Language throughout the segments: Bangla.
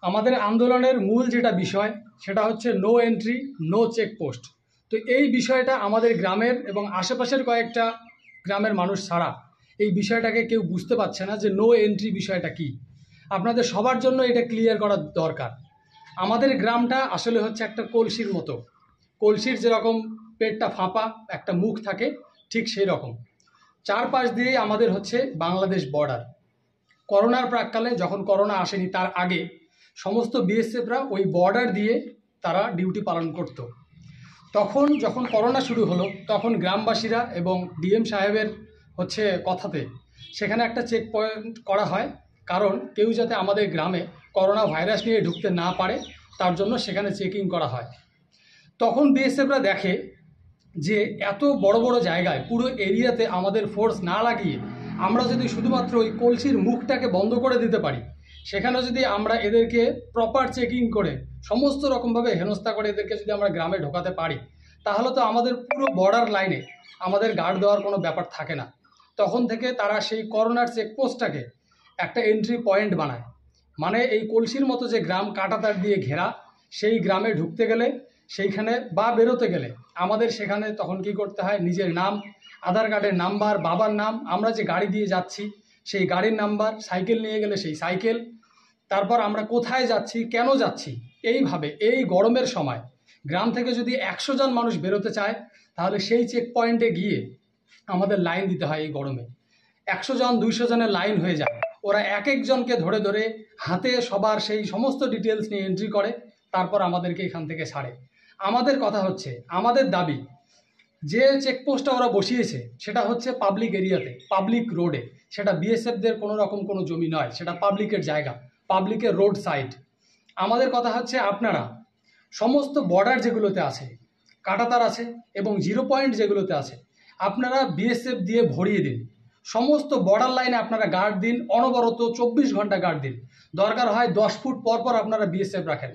আমাদের আন্দোলনের মূল যেটা বিষয় সেটা হচ্ছে নো এন্ট্রি নো চেকপোস্ট। তো এই বিষয়টা আমাদের গ্রামের এবং আশেপাশের কয়েকটা গ্রামের মানুষ ছাড়া এই বিষয়টাকে কেউ বুঝতে পারছে না যে নো এন্ট্রি বিষয়টা কি। আপনাদের সবার জন্য এটা ক্লিয়ার করা দরকার। আমাদের গ্রামটা আসলে হচ্ছে একটা কলসির মতো। কলসির যেরকম পেটটা ফাঁপা, একটা মুখ থাকে, ঠিক সেই রকম চারপাশ দিয়ে আমাদের হচ্ছে বাংলাদেশ বর্ডার। করোনার প্রাককালে, যখন করোনা আসেনি তার আগে, সমস্ত বিএসএফরা ওই বর্ডার দিয়ে তারা ডিউটি পালন করত। তখন যখন করোনা শুরু হলো তখন গ্রামবাসীরা এবং ডিএম সাহেবের হচ্ছে কথাতে সেখানে একটা চেক পয়েন্ট করা হয়, কারণ কেউ যাতে আমাদের গ্রামে করোনা ভাইরাস নিয়ে ঢুকতে না পারে তার জন্য সেখানে চেকিং করা হয়। তখন বিএসএফরা দেখে যে এত বড় বড় জায়গায় পুরো এরিয়াতে আমাদের ফোর্স না লাগিয়ে আমরা যদি শুধুমাত্র ওই কলসির মুখটাকে বন্ধ করে দিতে পারি, সেখানে যদি আমরা এদেরকে প্রপার চেকিং করে সমস্ত রকমভাবে হেনস্থা করে এদেরকে যদি আমরা গ্রামে ঢোকাতে পারি, তাহলে তো আমাদের পুরো বর্ডার লাইনে আমাদের গার্ড দেওয়ার কোনো ব্যাপার থাকে না। তখন থেকে তারা সেই করোনার চেকপোস্টটাকে একটা এন্ট্রি পয়েন্ট বানায়। মানে এই কলসির মতো যে গ্রাম কাঁটাতার দিয়ে ঘেরা, সেই গ্রামে ঢুকতে গেলে সেইখানে বা বেরোতে গেলে আমাদের সেখানে তখন কি করতে হয়, নিজের নাম, আধার কার্ডের নাম্বার, বাবার নাম, আমরা যে গাড়ি দিয়ে যাচ্ছি সেই গাড়ির নাম্বার, সাইকেল নিয়ে গেলে সেই সাইকেল, তারপর আমরা কোথায় যাচ্ছি, কেন যাচ্ছি। এইভাবে এই গরমের সময় গ্রাম থেকে যদি 100 জন মানুষ বেরোতে চায় তাহলে সেই চেক পয়েন্টে গিয়ে আমাদের লাইন দিতে হয়। এই গরমে 100 জন 200 জনের লাইন হয়ে যায়। ওরা এক একজনকে ধরে ধরে হাতে সবার সেই সমস্ত ডিটেলস নিয়ে এন্ট্রি করে, তারপর আমাদেরকে এখান থেকে ছাড়ে। আমাদের কথা হচ্ছে, আমাদের দাবি, যে চেকপোস্টটা ওরা বসিয়েছে সেটা হচ্ছে পাবলিক এরিয়াতে, পাবলিক রোডে। সেটা বিএসএফদের কোনো রকম কোনো জমি নয়, সেটা পাবলিকের জায়গা, পাবলিকের রোড সাইড। আমাদের কথা হচ্ছে, আপনারা সমস্ত বর্ডার যেগুলোতে আছে, কাঁটাতার আছে এবং জিরো পয়েন্ট যেগুলোতে আছে, আপনারা বিএসএফ দিয়ে ভরিয়ে দিন। সমস্ত বর্ডার লাইনে আপনারা গার্ড দিন, অনবরত 24 ঘন্টা গার্ড দিন। দরকার হয় 10 ফুট পর পর আপনারা বিএসএফ রাখেন।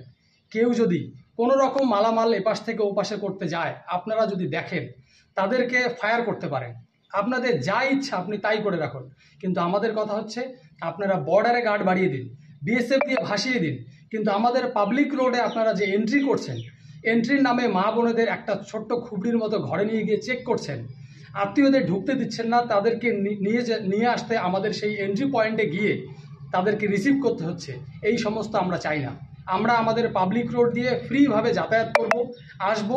কেউ যদি কোনো রকম মালামাল এপাশ থেকে ওপাশে করতে যায়, আপনারা যদি দেখেন, তাদেরকে ফায়ার করতে পারেন। আপনাদের যা ইচ্ছা আপনি তাই করে রাখুন, কিন্তু আমাদের কথা হচ্ছে আপনারা বর্ডারে গার্ড বাড়িয়ে দিন, বিএসএফ দিয়ে ভাসিয়ে দিন। কিন্তু আমাদের পাবলিক রোডে আপনারা যে এন্ট্রি করছেন, এন্ট্রির নামে মা বোনেদের একটা ছোট্ট খুবড়ির মতো ঘরে নিয়ে গিয়ে চেক করছেন, আত্মীয়দের ঢুকতে দিচ্ছেন না, তাদেরকে নিয়ে আসতে আমাদের সেই এন্ট্রি পয়েন্টে গিয়ে তাদেরকে রিসিভ করতে হচ্ছে। এই সমস্ত আমরা চাই না। আমরা আমাদের পাবলিক রোড দিয়ে ফ্রিভাবে যাতায়াত করব, আসব।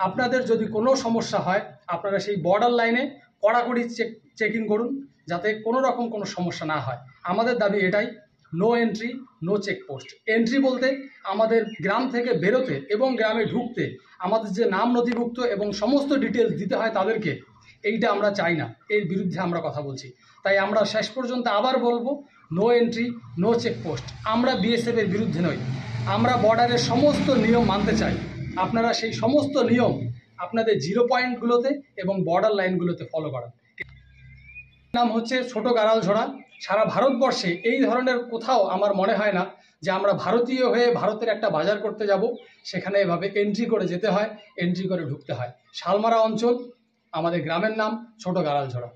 আপনাদের যদি কোনো সমস্যা হয় আপনারা সেই বর্ডার লাইনে কড়াকড়ি চেকিং করুন, যাতে কোনো রকম কোনো সমস্যা না হয়। আমাদের দাবি এটাই, no entry no checkpost. Entry বলতে আমাদের গ্রাম থেকে বেরোতে এবং গ্রামে ঢুকতে আমাদের যে নাম নথিভুক্ত এবং সমস্ত ডিটেলস দিতে হয় তাদেরকে, এইটা আমরা চাই না। এর বিরুদ্ধে আমরা কথা বলছি। তাই আমরা শেষ পর্যন্ত আবার বলবো, নো এন্ট্রি নো চেকপোস্ট। আমরা বিএসএফ এর বিরুদ্ধে নই, আমরা বর্ডারের সমস্ত নিয়ম মানতে চাই। আপনারা সেই সমস্ত নিয়ম আপনাদের জিরো পয়েন্টগুলোতে এবং বর্ডার লাইনগুলোতে ফলো করেন। নাম হচ্ছে ছোট গাড়ালঝোড়া। সারা ভারতবর্ষে এই ধরনের কোথাও আমার মনে হয় না যে আমরা ভারতীয় হয়ে ভারতের একটা বাজার করতে যাব, সেখানে এভাবে এন্ট্রি করে যেতে হয়, এন্ট্রি করে ঢুকতে হয়। শালমারা অঞ্চল, আমাদের গ্রামের নাম ছোট গাড়ালঝোড়া।